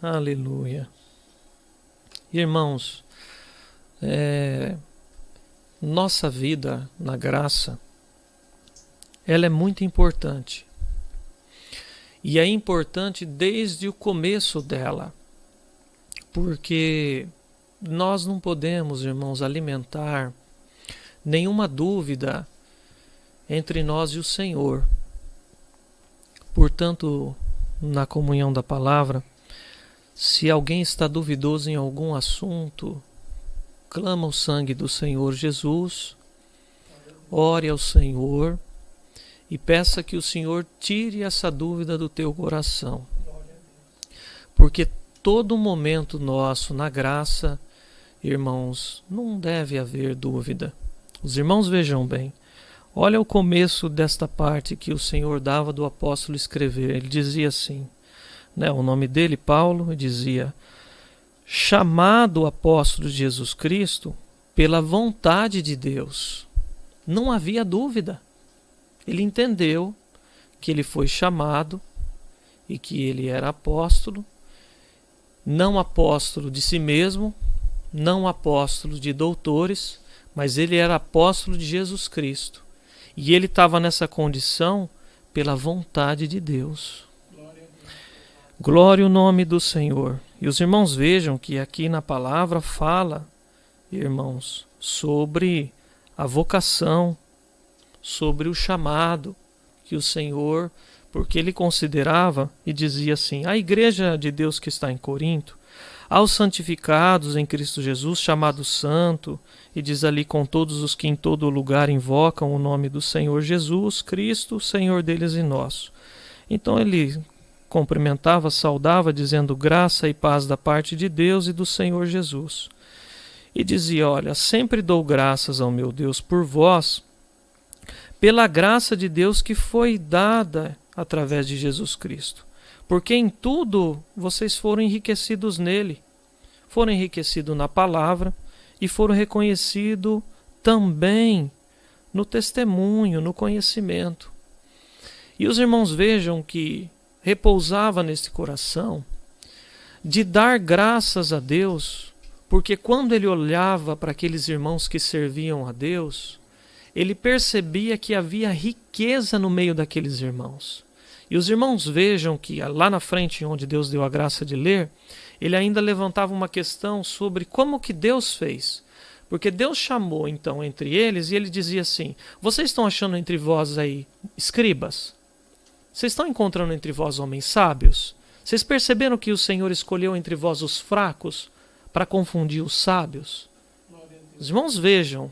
Aleluia. Irmãos, nossa vida na graça, ela é muito importante. E é importante desde o começo dela, porque nós não podemos, irmãos, alimentar nenhuma dúvida entre nós e o Senhor. Portanto, na comunhão da palavra, se alguém está duvidoso em algum assunto, clama o sangue do Senhor Jesus, ore ao Senhor e peça que o Senhor tire essa dúvida do teu coração. Porque todo momento nosso na graça, irmãos, não deve haver dúvida. Os irmãos vejam bem. Olha o começo desta parte que o Senhor dava do apóstolo escrever. Ele dizia assim, o nome dele, Paulo, dizia: chamado apóstolo de Jesus Cristo pela vontade de Deus. Não havia dúvida. Ele entendeu que ele foi chamado e que ele era apóstolo, não apóstolo de si mesmo, não apóstolo de doutores, mas ele era apóstolo de Jesus Cristo. E ele estava nessa condição pela vontade de Deus. Glória ao nome do Senhor. E os irmãos vejam que aqui na palavra fala, irmãos, sobre a vocação, sobre o chamado que o Senhor, porque ele considerava e dizia assim: a igreja de Deus que está em Corinto, aos santificados em Cristo Jesus, chamados santo, e diz ali: com todos os que em todo lugar invocam o nome do Senhor Jesus Cristo, Senhor deles e nosso. Então ele cumprimentava, saudava, dizendo: graça e paz da parte de Deus e do Senhor Jesus. E dizia: olha, sempre dou graças ao meu Deus por vós, pela graça de Deus que foi dada através de Jesus Cristo. Porque em tudo vocês foram enriquecidos nele. Foram enriquecidos na palavra e foram reconhecidos também no testemunho, no conhecimento. E os irmãos vejam que repousava nesse coração de dar graças a Deus, porque quando ele olhava para aqueles irmãos que serviam a Deus, ele percebia que havia riqueza no meio daqueles irmãos. E os irmãos vejam que lá na frente, onde Deus deu a graça de ler, ele ainda levantava uma questão sobre como que Deus fez. Porque Deus chamou então entre eles e ele dizia assim: vocês estão achando entre vós aí escribas? Vocês estão encontrando entre vós homens sábios? Vocês perceberam que o Senhor escolheu entre vós os fracos para confundir os sábios? Os irmãos vejam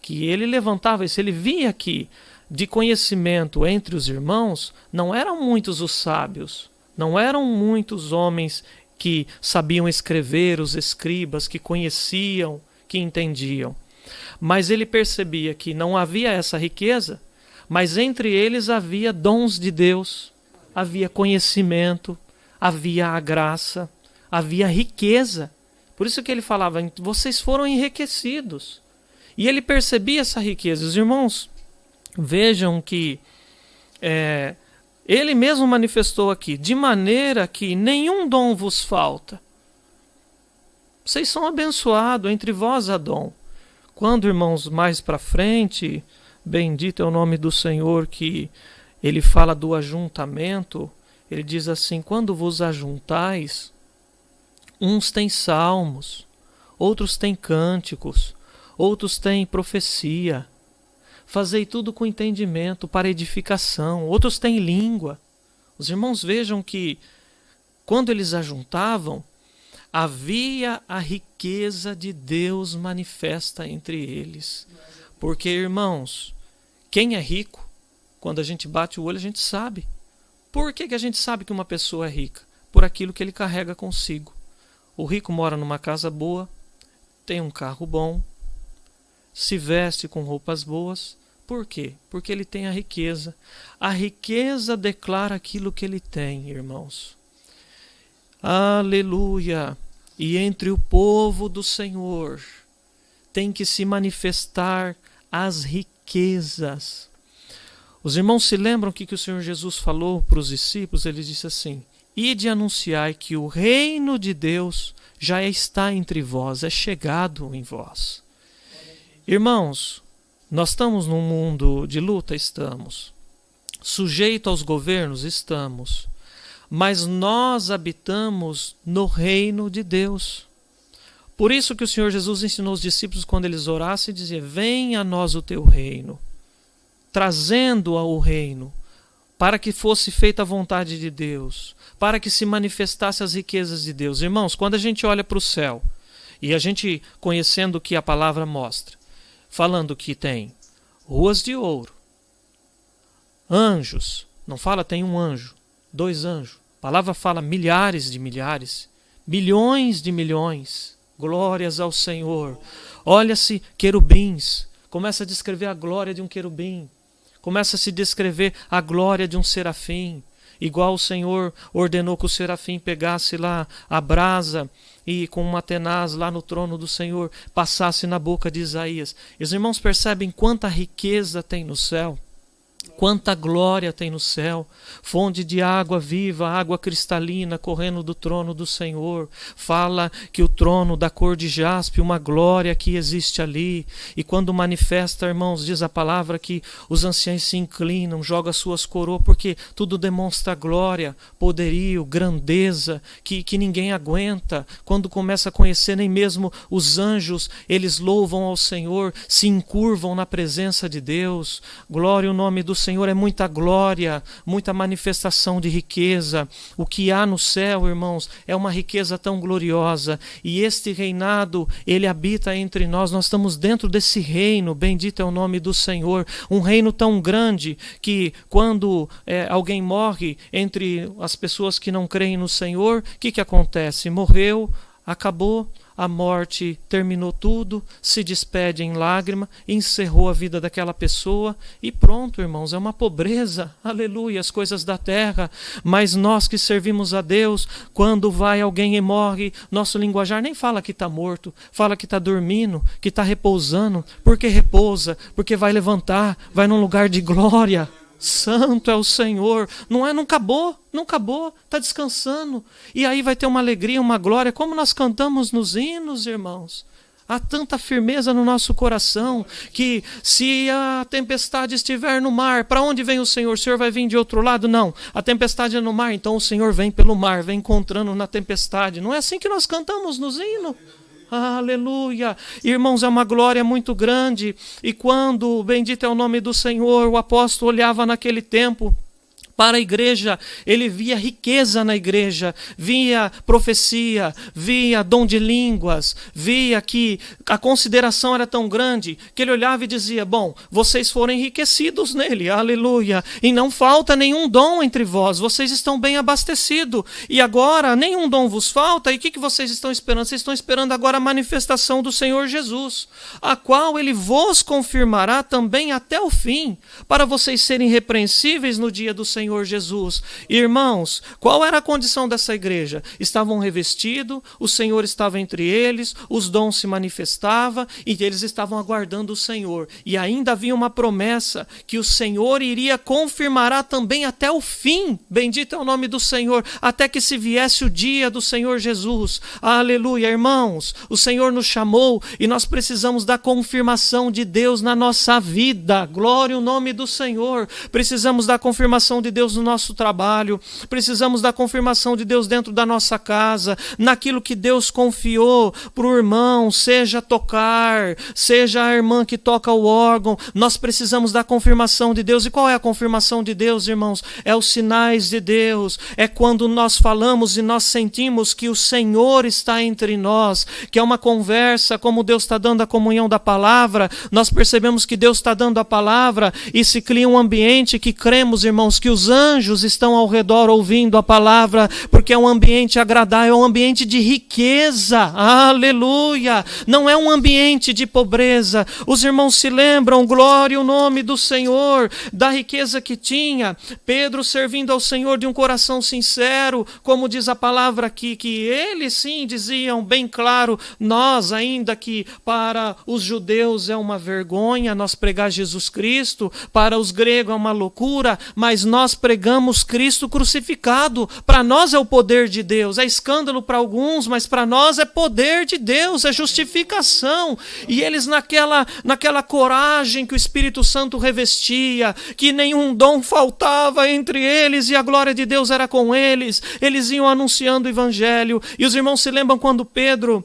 que ele levantava isso, ele via que de conhecimento entre os irmãos não eram muitos os sábios, não eram muitos homens que sabiam escrever, os escribas, que conheciam, que entendiam. Mas ele percebia que não havia essa riqueza, mas entre eles havia dons de Deus, havia conhecimento, havia a graça, havia riqueza. Por isso que ele falava: vocês foram enriquecidos. E ele percebia essa riqueza. Os irmãos vejam que ele mesmo manifestou aqui: de maneira que nenhum dom vos falta. Vocês são abençoados, entre vós há dom. Quando, irmãos, mais para frente, bendito é o nome do Senhor, que ele fala do ajuntamento, ele diz assim: quando vos ajuntais, uns têm salmos, outros têm cânticos, outros têm profecia. Fazei tudo com entendimento, para edificação. Outros têm língua. Os irmãos vejam que, quando eles ajuntavam, havia a riqueza de Deus manifesta entre eles. Porque, irmãos, quem é rico, quando a gente bate o olho, a gente sabe. Por que a gente sabe que uma pessoa é rica? Por aquilo que ele carrega consigo. O rico mora numa casa boa, tem um carro bom, se veste com roupas boas. Por quê? Porque ele tem a riqueza. A riqueza declara aquilo que ele tem, irmãos. Aleluia! E entre o povo do Senhor tem que se manifestar as riquezas. Os irmãos se lembram que o Senhor Jesus falou para os discípulos? Ele disse assim: ide anunciai que o reino de Deus já está entre vós, é chegado em vós. Irmãos, nós estamos num mundo de luta? Estamos. Sujeito aos governos? Estamos. Mas nós habitamos no reino de Deus. Por isso que o Senhor Jesus ensinou os discípulos quando eles orassem, dizia: venha a nós o teu reino, trazendo ao reino, para que fosse feita a vontade de Deus, para que se manifestasse as riquezas de Deus. Irmãos, quando a gente olha para o céu, e a gente conhecendo o que a palavra mostra, falando que tem ruas de ouro, anjos, não fala tem um anjo, 2 anjos, a palavra fala milhares de milhares, milhões de milhões, glórias ao Senhor. Olha-se querubins, começa a descrever a glória de um querubim, começa a se descrever a glória de um serafim, igual o Senhor ordenou que o serafim pegasse lá a brasa e com uma tenaz lá no trono do Senhor passasse na boca de Isaías. E os irmãos percebem quanta riqueza tem no céu? Quanta glória tem no céu, fonte de água viva, água cristalina correndo do trono do Senhor. Fala que o trono da cor de jaspe, uma glória que existe ali. E quando manifesta, irmãos, diz a palavra que os anciãos se inclinam, jogam suas coroas, porque tudo demonstra glória, poderio, grandeza, que ninguém aguenta. Quando começa a conhecer, nem mesmo os anjos, eles louvam ao Senhor, se encurvam na presença de Deus. Glória ao nome do Senhor, é muita glória, muita manifestação de riqueza. O que há no céu, irmãos, é uma riqueza tão gloriosa. E este reinado, ele habita entre nós. Nós estamos dentro desse reino, bendito é o nome do Senhor. Um reino tão grande que quando alguém morre entre as pessoas que não creem no Senhor, o que acontece? Morreu, acabou. A morte terminou tudo, se despede em lágrima, encerrou a vida daquela pessoa e pronto, irmãos, é uma pobreza, aleluia, as coisas da terra. Mas nós que servimos a Deus, quando vai alguém e morre, nosso linguajar nem fala que está morto, fala que está dormindo, que está repousando. Por que repousa? Porque vai levantar, vai num lugar de glória. Santo é o Senhor. Não acabou, está descansando. E aí vai ter uma alegria, uma glória, como nós cantamos nos hinos, irmãos. Há tanta firmeza no nosso coração que se a tempestade estiver no mar, para onde vem o Senhor? O Senhor vai vir de outro lado? Não. A tempestade é no mar, então o Senhor vem pelo mar, vem encontrando na tempestade. Não é assim que nós cantamos nos hinos? Aleluia! Irmãos, é uma glória muito grande. E quando, bendito é o nome do Senhor, o apóstolo olhava naquele tempo para a igreja, ele via riqueza na igreja, via profecia, via dom de línguas, via que a consideração era tão grande que ele olhava e dizia: bom, vocês foram enriquecidos nele, aleluia, e não falta nenhum dom entre vós, vocês estão bem abastecidos, e agora nenhum dom vos falta. E o que vocês estão esperando? Vocês estão esperando agora a manifestação do Senhor Jesus, a qual ele vos confirmará também até o fim, para vocês serem irrepreensíveis no dia do Senhor Jesus. Irmãos, qual era a condição dessa igreja? Estavam revestidos, o Senhor estava entre eles, os dons se manifestavam e eles estavam aguardando o Senhor. E ainda havia uma promessa que o Senhor iria confirmará também até o fim. Bendito é o nome do Senhor, até que se viesse o dia do Senhor Jesus. Aleluia, irmãos, o Senhor nos chamou e nós precisamos da confirmação de Deus na nossa vida. Glória ao nome do Senhor. Precisamos da confirmação de Deus no nosso trabalho, precisamos da confirmação de Deus dentro da nossa casa, naquilo que Deus confiou para o irmão, seja tocar, seja a irmã que toca o órgão. Nós precisamos da confirmação de Deus. E qual é a confirmação de Deus, irmãos? É os sinais de Deus, é quando nós falamos e nós sentimos que o Senhor está entre nós, que é uma conversa, como Deus está dando a comunhão da palavra, nós percebemos que Deus está dando a palavra e se cria um ambiente que cremos, irmãos, que os anjos estão ao redor ouvindo a palavra, porque é um ambiente agradável, é um ambiente de riqueza, aleluia, não é um ambiente de pobreza. Os irmãos se lembram, glória ao nome do Senhor, da riqueza que tinha Pedro servindo ao Senhor de um coração sincero, como diz a palavra aqui, que eles sim diziam bem claro: nós, ainda que para os judeus é uma vergonha nós pregar Jesus Cristo, para os gregos é uma loucura, mas nós nós pregamos Cristo crucificado. Para nós é o poder de Deus. É escândalo para alguns, mas para nós é poder de Deus, é justificação. E eles naquela coragem que o Espírito Santo revestia, que nenhum dom faltava entre eles e a glória de Deus era com eles, eles iam anunciando o Evangelho. E os irmãos se lembram quando Pedro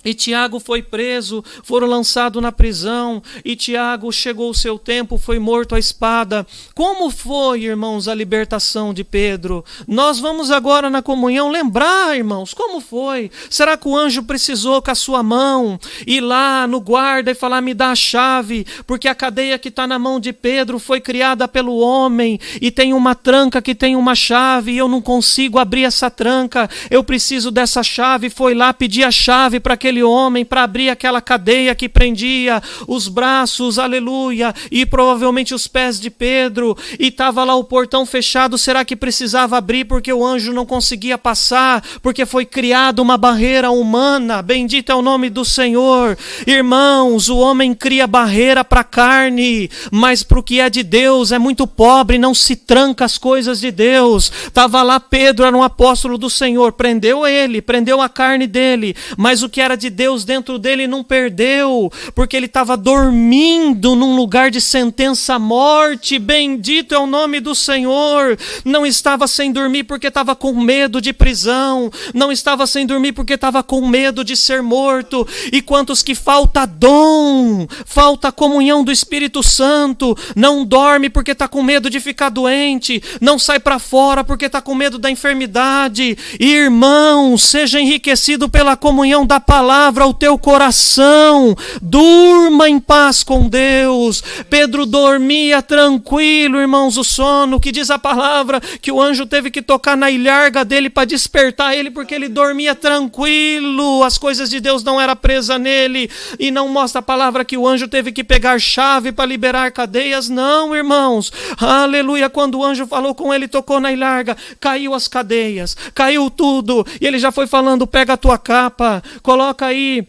e Tiago foi preso, foram lançados na prisão, e Tiago chegou o seu tempo, foi morto à espada. Como foi, irmãos, a libertação de Pedro? Nós vamos agora na comunhão lembrar, irmãos, como foi? Será que o anjo precisou com a sua mão ir lá no guarda e falar, me dá a chave, porque a cadeia que está na mão de Pedro foi criada pelo homem, e tem uma tranca que tem uma chave, e eu não consigo abrir essa tranca, eu preciso dessa chave. Foi lá pedir a chave para aquele homem, para abrir aquela cadeia que prendia os braços, aleluia, e provavelmente os pés de Pedro, e estava lá o portão fechado. Será que precisava abrir porque o anjo não conseguia passar, porque foi criada uma barreira humana? Bendito é o nome do Senhor. Irmãos, o homem cria barreira para a carne, mas para o que é de Deus é muito pobre, não se tranca as coisas de Deus. Estava lá Pedro, era um apóstolo do Senhor, prendeu ele, prendeu a carne dele, mas o que era de Deus dentro dele não perdeu, porque ele estava dormindo num lugar de sentença à morte. Bendito é o nome do Senhor. Não estava sem dormir porque estava com medo de prisão, não estava sem dormir porque estava com medo de ser morto. E quantos que falta dom, falta comunhão do Espírito Santo, não dorme porque está com medo de ficar doente, não sai para fora porque está com medo da enfermidade. Irmão, seja enriquecido pela comunhão da palavra o teu coração, durma em paz com Deus. Pedro dormia tranquilo, irmãos, o sono, que diz a palavra que o anjo teve que tocar na ilharga dele para despertar ele, porque ele dormia tranquilo, as coisas de Deus não eram presas nele. E não mostra a palavra que o anjo teve que pegar chave para liberar cadeias, não, irmãos, aleluia. Quando o anjo falou com ele, tocou na ilharga, caiu as cadeias, caiu tudo, e ele já foi falando, pega a tua capa, coloca aí,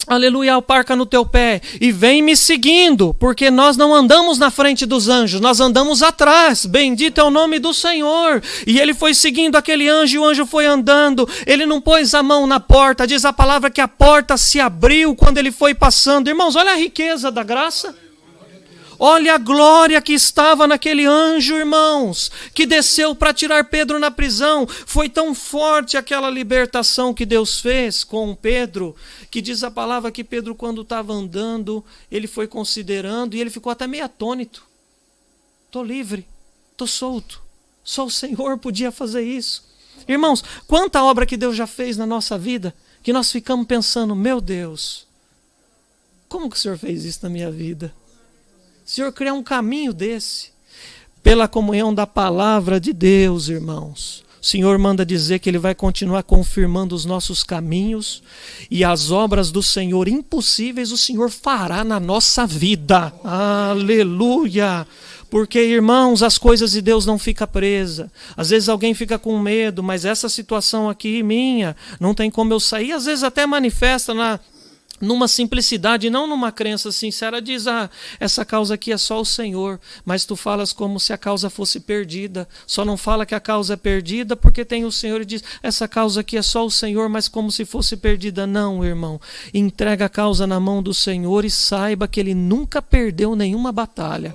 aleluia, alparca no teu pé e vem me seguindo, porque nós não andamos na frente dos anjos, nós andamos atrás. Bendito é o nome do Senhor. E ele foi seguindo aquele anjo, e o anjo foi andando, ele não pôs a mão na porta, diz a palavra que a porta se abriu quando ele foi passando. Irmãos, olha a riqueza da graça. Olha a glória que estava naquele anjo, irmãos, que desceu para tirar Pedro na prisão. Foi tão forte aquela libertação que Deus fez com Pedro, que diz a palavra que Pedro, quando estava andando, ele foi considerando, e ele ficou até meio atônito. Estou livre, estou solto, só o Senhor podia fazer isso. Irmãos, quanta obra que Deus já fez na nossa vida, que nós ficamos pensando, meu Deus, como que o Senhor fez isso na minha vida? Senhor, criar um caminho desse, pela comunhão da palavra de Deus, irmãos. O Senhor manda dizer que Ele vai continuar confirmando os nossos caminhos, e as obras do Senhor impossíveis o Senhor fará na nossa vida. Aleluia! Porque, irmãos, as coisas de Deus não ficam presas. Às vezes alguém fica com medo, mas essa situação aqui minha, não tem como eu sair. Às vezes até manifesta numa simplicidade, não numa crença sincera, diz, essa causa aqui é só o Senhor, mas tu falas como se a causa fosse perdida, só não fala que a causa é perdida porque tem o Senhor, e diz, essa causa aqui é só o Senhor, mas como se fosse perdida. Não, irmão, entrega a causa na mão do Senhor e saiba que Ele nunca perdeu nenhuma batalha.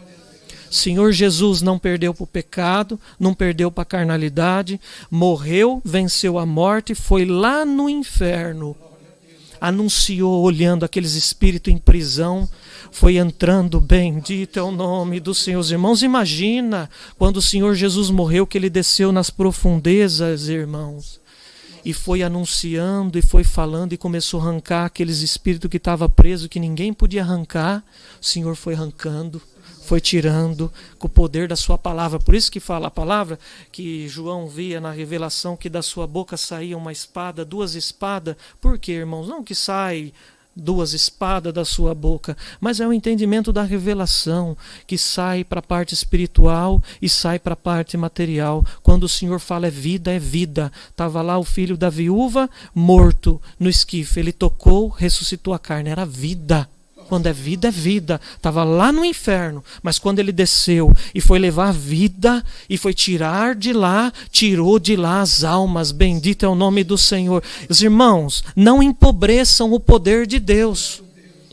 Senhor Jesus não perdeu para o pecado, não perdeu para a carnalidade, morreu, venceu a morte, foi lá no inferno, anunciou, olhando aqueles espíritos em prisão, foi entrando. Bendito é o nome do Senhor. Os irmãos, imagina quando o Senhor Jesus morreu, que Ele desceu nas profundezas, irmãos, e foi anunciando, e foi falando, e começou a arrancar aqueles espíritos que estavam presos, que ninguém podia arrancar. O Senhor foi arrancando, foi tirando com o poder da sua palavra. Por isso que fala a palavra que João via na revelação, que da sua boca saía uma espada, duas espadas. Por quê, irmãos? Não que sai duas espadas da sua boca, mas é o entendimento da revelação, que sai para a parte espiritual e sai para a parte material. Quando o Senhor fala é vida, é vida. Estava lá o filho da viúva morto no esquife, Ele tocou, ressuscitou a carne, era vida. Quando é vida, estava lá no inferno. Mas quando ele desceu e foi levar a vida e foi tirar de lá, tirou de lá as almas. Bendito é o nome do Senhor. Os irmãos, não empobreçam o poder de Deus.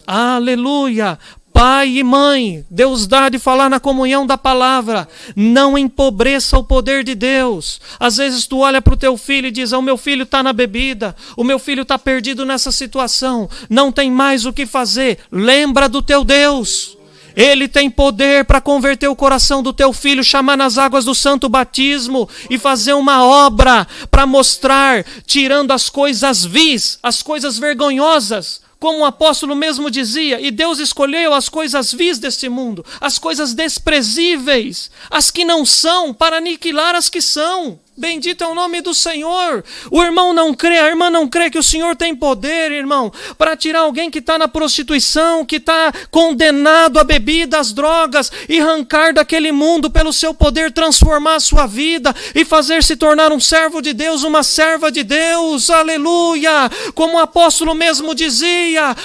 Aleluia! Pai e mãe, Deus dá de falar na comunhão da palavra. Não empobreça o poder de Deus. Às vezes tu olha para o teu filho e diz: o meu filho está na bebida, o meu filho está perdido nessa situação, não tem mais o que fazer. Lembra do teu Deus. Ele tem poder para converter o coração do teu filho, chamar nas águas do santo batismo e fazer uma obra para mostrar, tirando as coisas vis, as coisas vergonhosas. Como o apóstolo mesmo dizia, e Deus escolheu as coisas vis deste mundo, as coisas desprezíveis, as que não são, para aniquilar as que são. Bendito é o nome do Senhor. O irmão não crê, a irmã não crê que o Senhor tem poder, irmão, para tirar alguém que está na prostituição, que está condenado à bebida, às drogas, e arrancar daquele mundo pelo seu poder, transformar a sua vida e fazer se tornar um servo de Deus, uma serva de Deus. Aleluia! Como o apóstolo mesmo dizia: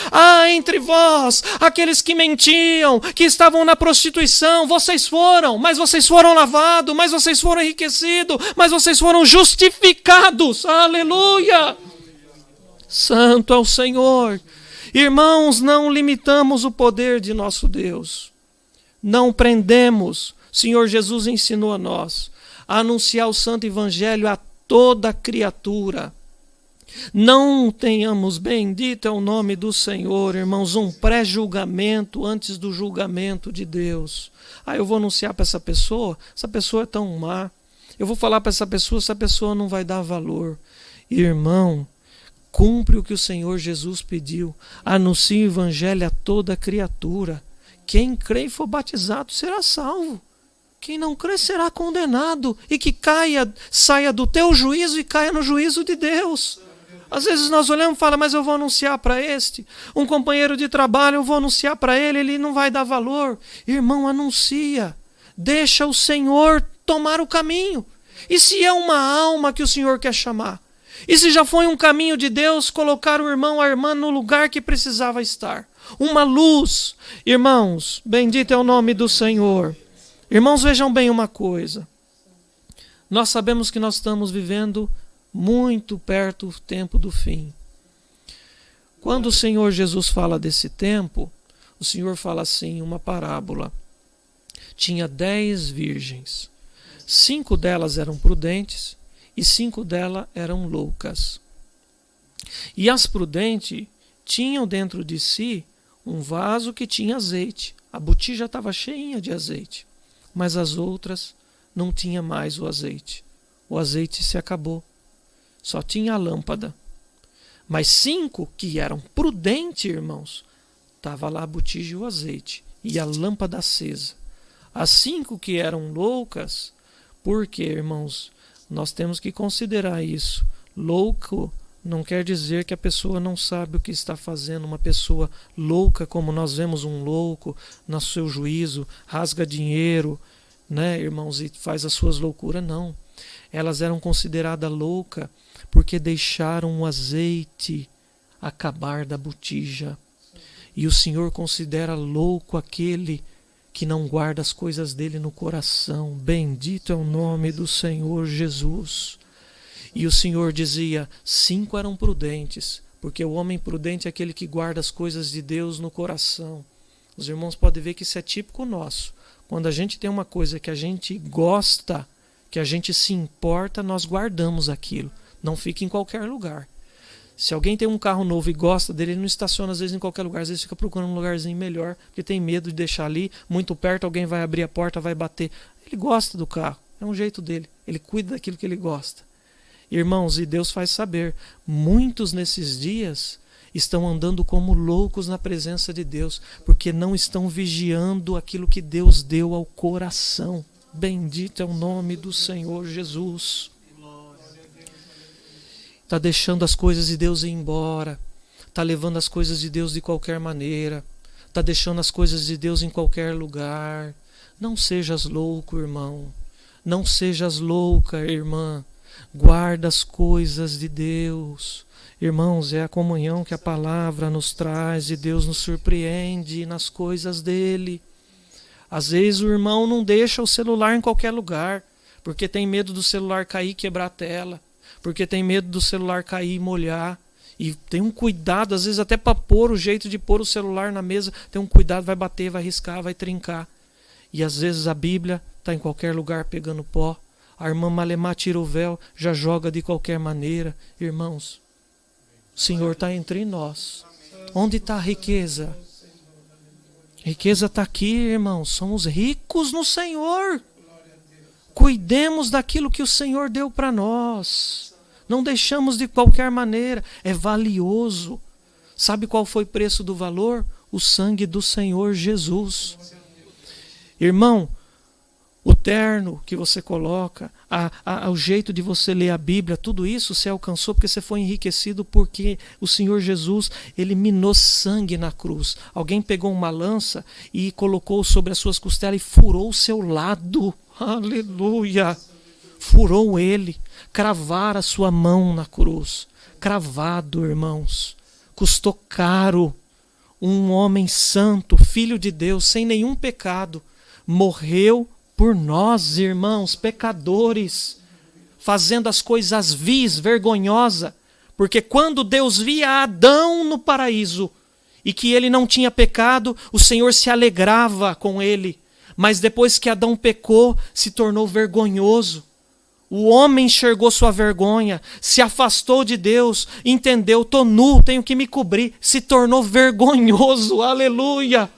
entre vós, aqueles que mentiam, que estavam na prostituição, vocês foram, mas vocês foram lavados, mas vocês foram enriquecidos, mas vocês foram justificados. Aleluia! Santo é o Senhor. Irmãos, não limitamos o poder de nosso Deus. Não prendemos. O Senhor Jesus ensinou a nós a anunciar o santo evangelho a toda criatura. Não tenhamos, bendito é o nome do Senhor, irmãos, um pré-julgamento antes do julgamento de Deus. Eu vou anunciar para essa pessoa é tão má. Eu vou falar para essa pessoa não vai dar valor. Irmão, cumpre o que o Senhor Jesus pediu. Anuncie o evangelho a toda criatura. Quem crê e for batizado será salvo. Quem não crê será condenado. E que saia do teu juízo e caia no juízo de Deus. Às vezes nós olhamos e falamos: mas eu vou anunciar para este. Um companheiro de trabalho, eu vou anunciar para ele não vai dar valor. Irmão, anuncia. Deixa o Senhor tomar o caminho. E se é uma alma que o Senhor quer chamar? E se já foi um caminho de Deus colocar o irmão, a irmã no lugar que precisava estar? Uma luz. Irmãos, bendito é o nome do Senhor. Irmãos, vejam bem uma coisa. Nós sabemos que nós estamos vivendo muito perto do tempo do fim. Quando o Senhor Jesus fala desse tempo, o Senhor fala assim, uma parábola. Tinha 10 virgens. 5 delas eram prudentes e 5 delas eram loucas. E as prudentes tinham dentro de si um vaso que tinha azeite. A botija estava cheinha de azeite. Mas as outras não tinha mais o azeite. O azeite se acabou. Só tinha a lâmpada. Mas 5 que eram prudentes, irmãos, estava lá a botija e o azeite. E a lâmpada acesa. As 5 que eram loucas, porque, irmãos, nós temos que considerar isso. Louco não quer dizer que a pessoa não sabe o que está fazendo. Uma pessoa louca, como nós vemos um louco no seu juízo, rasga dinheiro, né, irmãos, e faz as suas loucuras. Não. Elas eram consideradas loucas porque deixaram o azeite acabar da botija. E o Senhor considera louco aquele que não guarda as coisas dele no coração. Bendito é o nome do Senhor Jesus. E o Senhor dizia, 5 eram prudentes, porque o homem prudente é aquele que guarda as coisas de Deus no coração. Os irmãos podem ver que isso é típico nosso. Quando a gente tem uma coisa que a gente gosta, que a gente se importa, nós guardamos aquilo. Não fica em qualquer lugar. Se alguém tem um carro novo e gosta dele, ele não estaciona às vezes em qualquer lugar, às vezes fica procurando um lugarzinho melhor, porque tem medo de deixar ali, muito perto, alguém vai abrir a porta, vai bater. Ele gosta do carro, é um jeito dele, ele cuida daquilo que ele gosta. Irmãos, e Deus faz saber, muitos nesses dias estão andando como loucos na presença de Deus, porque não estão vigiando aquilo que Deus deu ao coração. Bendito é o nome do Senhor Jesus. Está deixando as coisas de Deus ir embora. Está levando as coisas de Deus de qualquer maneira. Está deixando as coisas de Deus em qualquer lugar. Não sejas louco, irmão. Não sejas louca, irmã. Guarda as coisas de Deus. Irmãos, é a comunhão que a palavra nos traz e Deus nos surpreende nas coisas dele. Às vezes o irmão não deixa o celular em qualquer lugar, porque tem medo do celular cair e quebrar a tela, porque tem medo do celular cair e molhar. E tem um cuidado, às vezes até para pôr o jeito de pôr o celular na mesa, tem um cuidado, vai bater, vai riscar, vai trincar. E às vezes a Bíblia está em qualquer lugar pegando pó. A irmã Malemar tira o véu, já joga de qualquer maneira. Irmãos, o Senhor está entre nós. Onde está a riqueza? A riqueza está aqui, irmãos. Somos ricos no Senhor. Cuidemos daquilo que o Senhor deu para nós. Não deixamos de qualquer maneira. É valioso. Sabe qual foi o preço do valor? O sangue do Senhor Jesus. Irmão, o terno que você coloca, o jeito de você ler a Bíblia, tudo isso você alcançou porque você foi enriquecido porque o Senhor Jesus, ele minou sangue na cruz. Alguém pegou uma lança e colocou sobre as suas costelas e furou o seu lado. Aleluia! Furou ele. Cravar a sua mão na cruz. Cravado, irmãos. Custou caro. Um homem santo, filho de Deus, sem nenhum pecado, morreu por nós, irmãos, pecadores, fazendo as coisas vis, vergonhosa, porque quando Deus via Adão no paraíso e que ele não tinha pecado, o Senhor se alegrava com ele, mas depois que Adão pecou, se tornou vergonhoso. O homem enxergou sua vergonha, se afastou de Deus, entendeu, estou nu, tenho que me cobrir, se tornou vergonhoso, aleluia.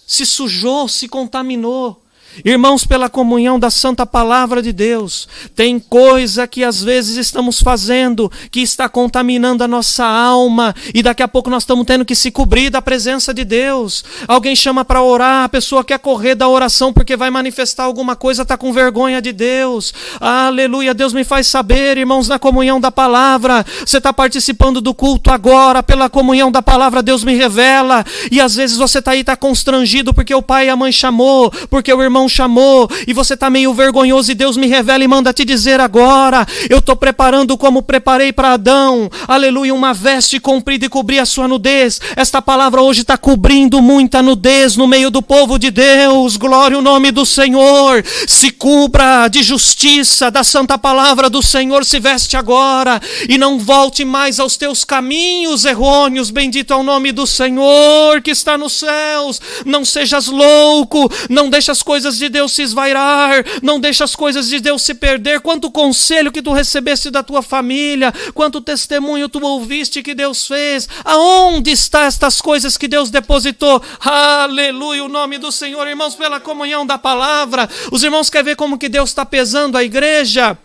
Se sujou, se contaminou. Irmãos, pela comunhão da santa palavra de Deus, tem coisa que às vezes estamos fazendo que está contaminando a nossa alma e daqui a pouco nós estamos tendo que se cobrir da presença de Deus. Alguém chama para orar, a pessoa quer correr da oração porque vai manifestar alguma coisa, está com vergonha de Deus. Aleluia, Deus me faz saber, irmãos, na comunhão da palavra, você está participando do culto agora, pela comunhão da palavra Deus me revela, e às vezes você está aí, está constrangido porque o pai e a mãe chamou, porque o irmão chamou, e você está meio vergonhoso e Deus me revela e manda te dizer agora, eu estou preparando como preparei para Adão, aleluia, uma veste comprida e cobrir a sua nudez. Esta palavra hoje está cobrindo muita nudez no meio do povo de Deus, glória ao nome do Senhor. Se cubra de justiça, da santa palavra do Senhor, se veste agora e não volte mais aos teus caminhos errôneos, bendito é o nome do Senhor que está nos céus. Não sejas louco, não deixe as coisas de Deus se esvairar, não deixe as coisas de Deus se perder. Quanto conselho que tu recebeste da tua família, quanto testemunho tu ouviste que Deus fez, aonde estão estas coisas que Deus depositou? Aleluia, o nome do Senhor, irmãos, pela comunhão da palavra. Os irmãos querem ver como que Deus está pesando a igreja?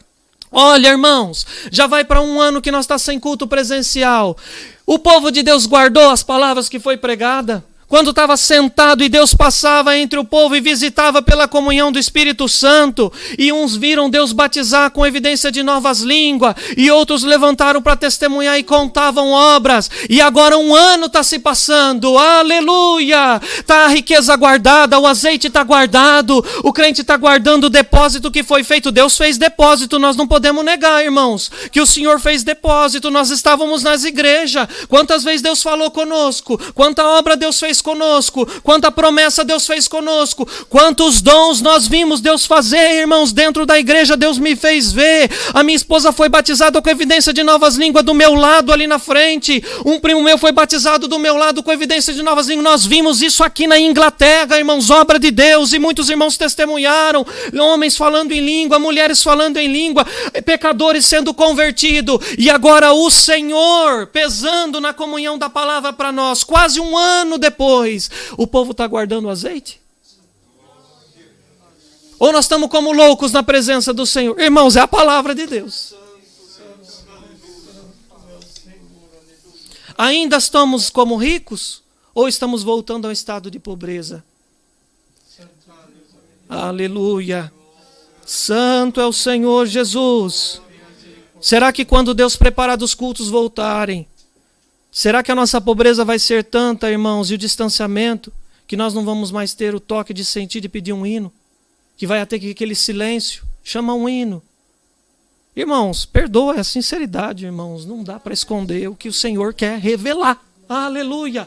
Olha, irmãos, já vai para um ano que nós estamos sem culto presencial. O povo de Deus guardou as palavras que foi pregada? Quando estava sentado e Deus passava entre o povo e visitava pela comunhão do Espírito Santo, e uns viram Deus batizar com evidência de novas línguas, e outros levantaram para testemunhar e contavam obras, e agora um ano está se passando, aleluia, está a riqueza guardada, o azeite está guardado, o crente está guardando o depósito que foi feito. Deus fez depósito, nós não podemos negar, irmãos, que o Senhor fez depósito. Nós estávamos nas igrejas, quantas vezes Deus falou conosco, quanta obra Deus fez conosco, quanta promessa Deus fez conosco, quantos dons nós vimos Deus fazer, irmãos, dentro da igreja. Deus me fez ver, a minha esposa foi batizada com evidência de novas línguas do meu lado ali na frente, um primo meu foi batizado do meu lado com evidência de novas línguas. Nós vimos isso aqui na Inglaterra, irmãos, obra de Deus, e muitos irmãos testemunharam, homens falando em língua, mulheres falando em língua, pecadores sendo convertidos, e agora o Senhor pesando na comunhão da palavra para nós, quase um ano depois. O povo está guardando o azeite? Ou nós estamos como loucos na presença do Senhor? Irmãos, é a palavra de Deus. Ainda estamos como ricos? Ou estamos voltando ao estado de pobreza? Aleluia. Santo é o Senhor Jesus. Será que quando Deus preparar dos cultos voltarem, será que a nossa pobreza vai ser tanta, irmãos, e o distanciamento, que nós não vamos mais ter o toque de sentir e pedir um hino? Que vai ter aquele silêncio? Chama um hino. Irmãos, perdoa, é a sinceridade, irmãos. Não dá para esconder o que o Senhor quer revelar. Aleluia.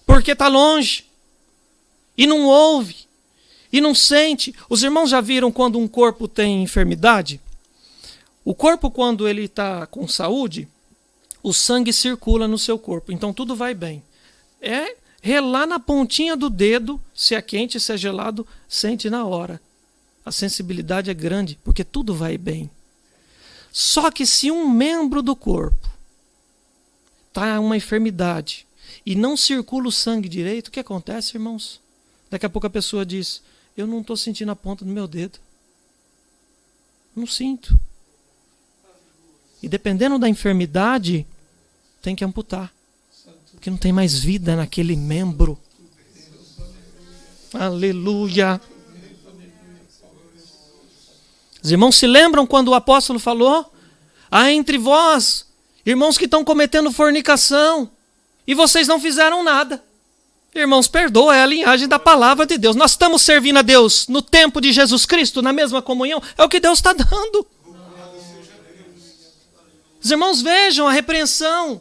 Porque está longe. E não ouve. E não sente. Os irmãos já viram quando um corpo tem enfermidade? O corpo, quando ele está com saúde, o sangue circula no seu corpo. Então tudo vai bem. É relar na pontinha do dedo, se é quente, se é gelado, sente na hora. A sensibilidade é grande, porque tudo vai bem. Só que se um membro do corpo está uma enfermidade e não circula o sangue direito, o que acontece, irmãos? Daqui a pouco a pessoa diz, eu não estou sentindo a ponta do meu dedo. Não sinto. E dependendo da enfermidade, tem que amputar. Porque não tem mais vida naquele membro. Aleluia. Os irmãos se lembram quando o apóstolo falou? Há entre vós, irmãos que estão cometendo fornicação, e vocês não fizeram nada. Irmãos, perdoa, é a linhagem da palavra de Deus. Nós estamos servindo a Deus no tempo de Jesus Cristo, na mesma comunhão, é o que Deus está dando. Os irmãos vejam a repreensão.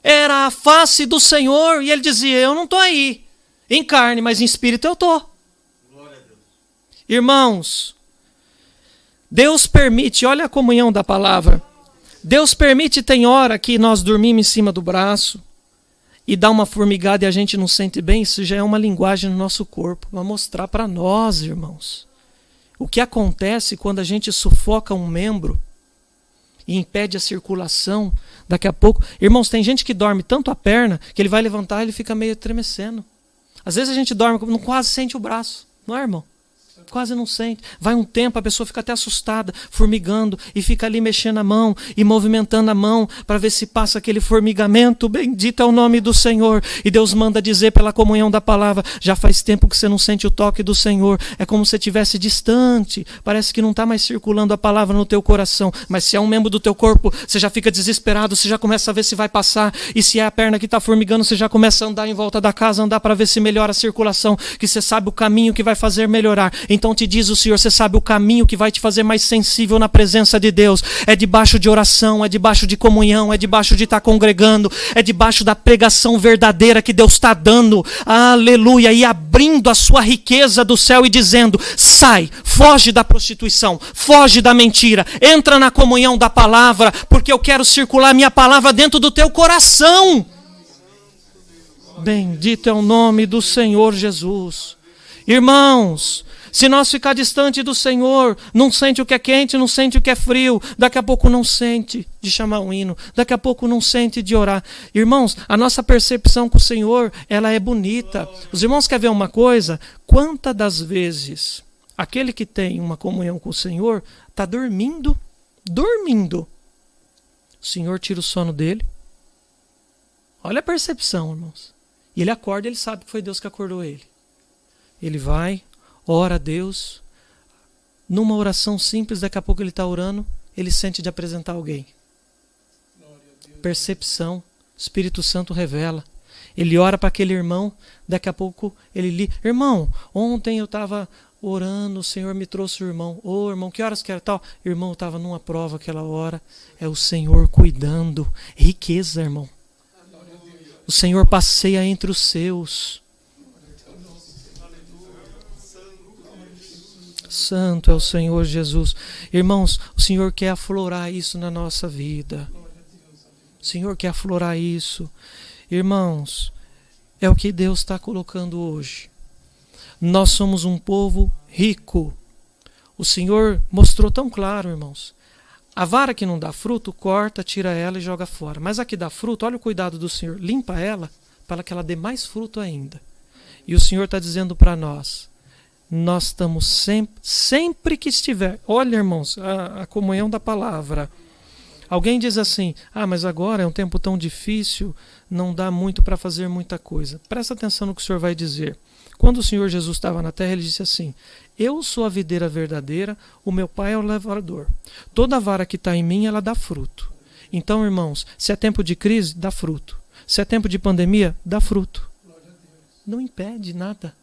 Era a face do Senhor, e ele dizia, eu não estou aí em carne, mas em espírito eu estou. Irmãos, Deus permite, olha a comunhão da palavra, Deus permite, tem hora que nós dormimos em cima do braço e dá uma formigada e a gente não sente bem, isso já é uma linguagem no nosso corpo, para mostrar para nós, irmãos, o que acontece quando a gente sufoca um membro e impede a circulação. Daqui a pouco, irmãos, tem gente que dorme tanto a perna que ele vai levantar e ele fica meio tremecendo. Às vezes a gente dorme, não quase sente o braço, não é, irmão? Quase não sente. Vai um tempo, a pessoa fica até assustada, formigando, e fica ali mexendo a mão e movimentando a mão para ver se passa aquele formigamento. Bendito é o nome do Senhor. E Deus manda dizer pela comunhão da palavra, já faz tempo que você não sente o toque do Senhor. É como se você estivesse distante. Parece que não está mais circulando a palavra no teu coração. Mas se é um membro do teu corpo, você já fica desesperado, você já começa a ver se vai passar. E se é a perna que está formigando, você já começa a andar em volta da casa, andar para ver se melhora a circulação, que você sabe o caminho que vai fazer melhorar. Então te diz o Senhor, você sabe o caminho que vai te fazer mais sensível na presença de Deus. É debaixo de oração, é debaixo de comunhão, é debaixo de estar congregando, é debaixo da pregação verdadeira que Deus está dando. Aleluia. E abrindo a sua riqueza do céu e dizendo, sai, foge da prostituição, foge da mentira, entra na comunhão da palavra, porque eu quero circular minha palavra dentro do teu coração. Bendito é o nome do Senhor Jesus. Irmãos, se nós ficar distante do Senhor, não sente o que é quente, não sente o que é frio, daqui a pouco não sente de chamar um hino, daqui a pouco não sente de orar. Irmãos, a nossa percepção com o Senhor, ela é bonita. Os irmãos querem ver uma coisa? Quantas das vezes aquele que tem uma comunhão com o Senhor está dormindo, o Senhor tira o sono dele. Olha a percepção, irmãos. E ele acorda, ele sabe que foi Deus que acordou ele. Ele vai, ora a Deus, numa oração simples, daqui a pouco ele está orando, ele sente de apresentar alguém. Percepção, Espírito Santo revela. Ele ora para aquele irmão, daqui a pouco ele liga. Irmão, ontem eu estava orando, o Senhor me trouxe o irmão. Ô irmão, que horas que era tal? Irmão, eu estava numa prova aquela hora. É o Senhor cuidando. Riqueza, irmão. O Senhor passeia entre os seus. Santo é o Senhor Jesus. Irmãos, o Senhor quer aflorar isso na nossa vida. O Senhor quer aflorar isso. Irmãos, é o que Deus está colocando hoje. Nós somos um povo rico. O Senhor mostrou tão claro, irmãos. A vara que não dá fruto, corta, tira ela e joga fora. Mas a que dá fruto, olha o cuidado do Senhor. Limpa ela para que ela dê mais fruto ainda. E o Senhor está dizendo para nós, nós estamos sempre que estiver, olha irmãos, a comunhão da palavra. Alguém diz assim, mas agora é um tempo tão difícil, não dá muito para fazer muita coisa. Presta atenção no que o Senhor vai dizer. Quando o Senhor Jesus estava na terra, ele disse assim, eu sou a videira verdadeira, o meu pai é o lavrador. Toda vara que está em mim, ela dá fruto. Então, irmãos, se é tempo de crise, dá fruto. Se é tempo de pandemia, dá fruto. Não impede nada.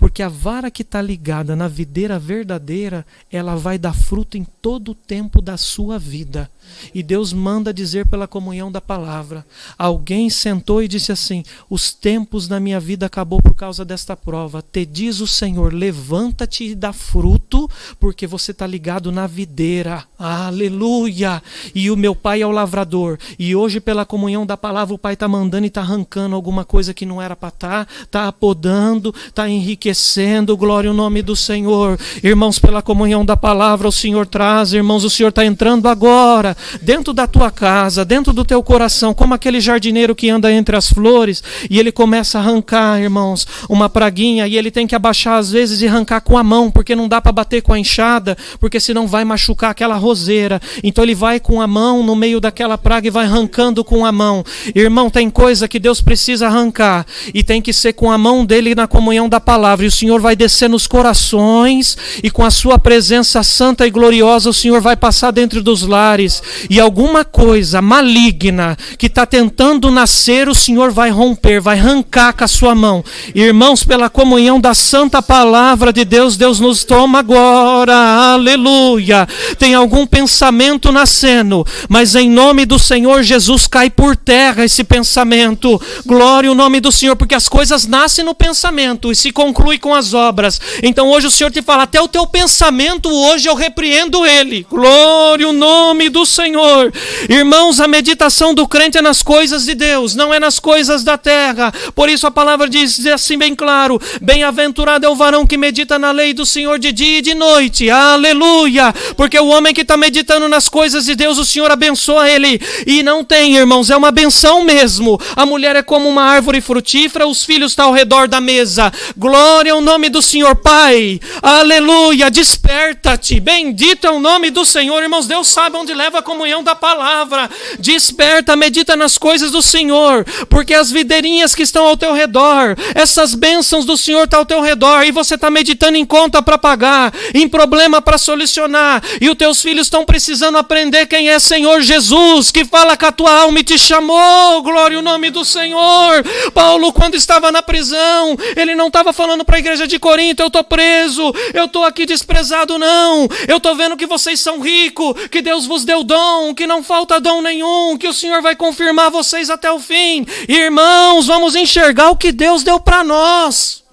Porque a vara que está ligada na videira verdadeira, ela vai dar fruto em todo o tempo da sua vida. E Deus manda dizer pela comunhão da palavra. Alguém sentou e disse assim: os tempos da minha vida acabou por causa desta prova. Te diz o Senhor, levanta-te e dá fruto, porque você está ligado na videira. Aleluia! E o meu pai é o lavrador. E hoje pela comunhão da palavra o pai está mandando e está arrancando alguma coisa que não era para estar. Está apodando, está enriquecendo. Glória ao nome do Senhor. Irmãos, pela comunhão da palavra o Senhor traz. Irmãos, o Senhor está entrando agora dentro da tua casa, dentro do teu coração, como aquele jardineiro que anda entre as flores e ele começa a arrancar, irmãos, uma praguinha, e ele tem que abaixar às vezes e arrancar com a mão, porque não dá para bater com a enxada, porque senão vai machucar aquela roseira. Então ele vai com a mão no meio daquela praga e vai arrancando com a mão. Irmão, tem coisa que Deus precisa arrancar e tem que ser com a mão dele na comunhão da palavra, e o Senhor vai descer nos corações e com a sua presença santa e gloriosa o Senhor vai passar dentro dos lares. E alguma coisa maligna que está tentando nascer, o Senhor vai romper, vai arrancar com a sua mão. Irmãos, pela comunhão da santa palavra de Deus, Deus nos toma agora, aleluia. Tem algum pensamento nascendo, mas em nome do Senhor Jesus cai por terra esse pensamento. Glória ao nome do Senhor, porque as coisas nascem no pensamento e se conclui com as obras. Então hoje o Senhor te fala, até o teu pensamento hoje eu repreendo ele. Glória ao nome do Senhor. Irmãos, a meditação do crente é nas coisas de Deus, não é nas coisas da terra. Por isso a palavra diz assim bem claro: bem-aventurado é o varão que medita na lei do Senhor de dia e de noite. Aleluia! Porque o homem que está meditando nas coisas de Deus, o Senhor abençoa ele. E não tem, irmãos, é uma benção mesmo. A mulher é como uma árvore frutífera, os filhos estão ao redor da mesa. Glória ao nome do Senhor. Pai, aleluia, desperta-te, bendito é o nome do Senhor. Irmãos, Deus sabe onde leva a comunhão da palavra. Desperta, medita nas coisas do Senhor, porque as videirinhas que estão ao teu redor, essas bênçãos do Senhor estão ao teu redor, e você está meditando em conta para pagar, em problema para solucionar, e os teus filhos estão precisando aprender quem é Senhor Jesus, que fala com a tua alma e te chamou. Glória ao nome do Senhor. Paulo, quando estava na prisão, ele não estava falando para a igreja de Corinto: eu estou preso, eu estou aqui desprezado, não. Eu estou vendo que vocês são ricos, que Deus vos deu dom, que não falta dom nenhum, que o Senhor vai confirmar vocês até o fim. Irmãos, vamos enxergar o que Deus deu para nós.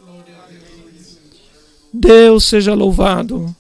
Deus seja louvado.